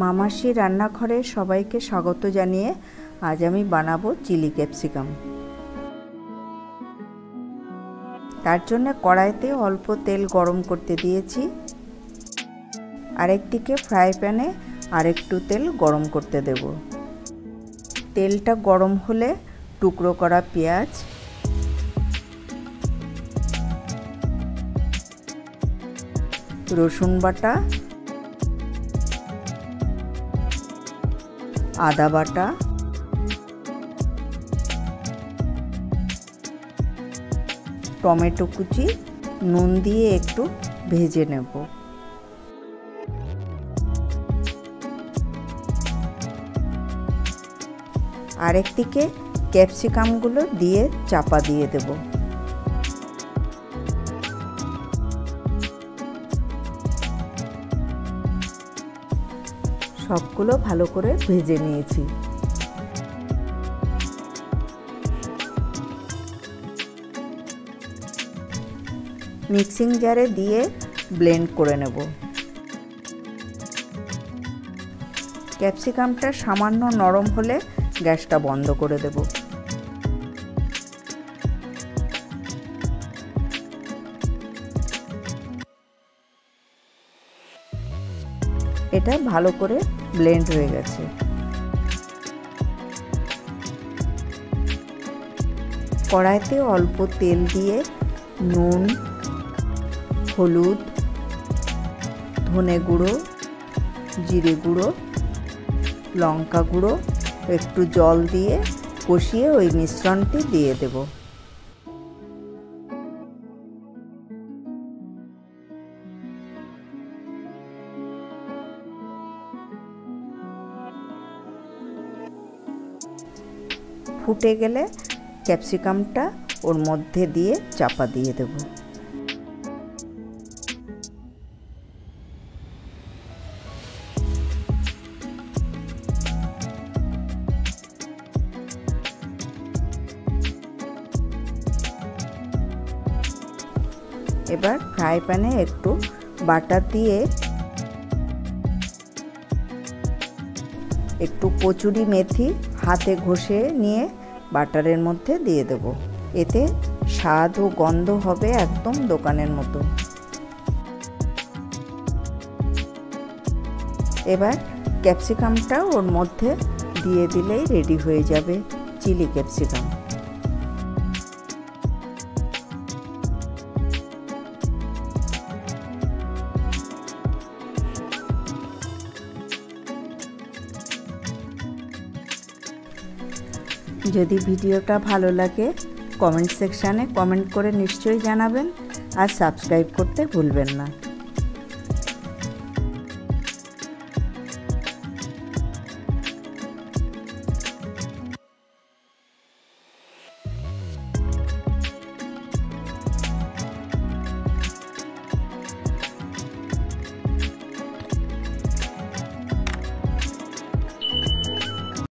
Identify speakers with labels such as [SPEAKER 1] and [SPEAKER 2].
[SPEAKER 1] মামাসি রান্নাঘরে সবাইকে স্বাগত জানিয়ে আজ আমি বানাবো চিলি ক্যাপসিকাম। তার জন্য কড়াইতে অল্প তেল গরম করতে দিয়েছি। আরেকদিকে ফ্রাই প্যানে আরেকটু তেল গরম করতে দেব। তেলটা গরম হলে টুকরো করা পেঁয়াজ, রসুন বাটা, আদা বাটা, টমেটো কুচি, নুন দিয়ে একটু ভেজে নেব। আরেকদিকে ক্যাপসিকামগুলো দিয়ে চাপা দিয়ে দেব। সবগুলো ভালো করে ভেজে নিয়েছি। মিক্সিং জারে দিয়ে ব্লেন্ড করে নেব। ক্যাপসিকামটা সামান্য নরম হলে গ্যাসটা বন্ধ করে দেব। এটা ভালো করে ব্লেন্ড হয়ে গেছে। কড়াইতে অল্প তেল দিয়ে নুন, হলুদ, ধনে গুঁড়ো, জিরে গুঁড়ো, লঙ্কা গুঁড়ো, একটু জল দিয়ে কষিয়ে ওই মিশ্রণটি দিয়ে দেব। ফুটে গেলে ক্যাপসিকামটা ওর মধ্যে দিয়ে চাপা দিয়ে দেব। এবার ফ্রাই প্যানে একটু বাটার দিয়ে একটু কচুরি মেথি হাতে ঘষে নিয়ে বাটারের মধ্যে দিয়ে দেব। এতে স্বাদ ও গন্ধ হবে একদম দোকানের মতো। এবার ক্যাপসিকামটা ওর মধ্যে দিয়ে দিলেই রেডি হয়ে যাবে চিলি ক্যাপসিকাম। যদি ভিডিওটা ভালো লাগে কমেন্ট সেকশানে কমেন্ট করে নিশ্চয়ই জানাবেন আর সাবস্ক্রাইব করতে ভুলবেন না।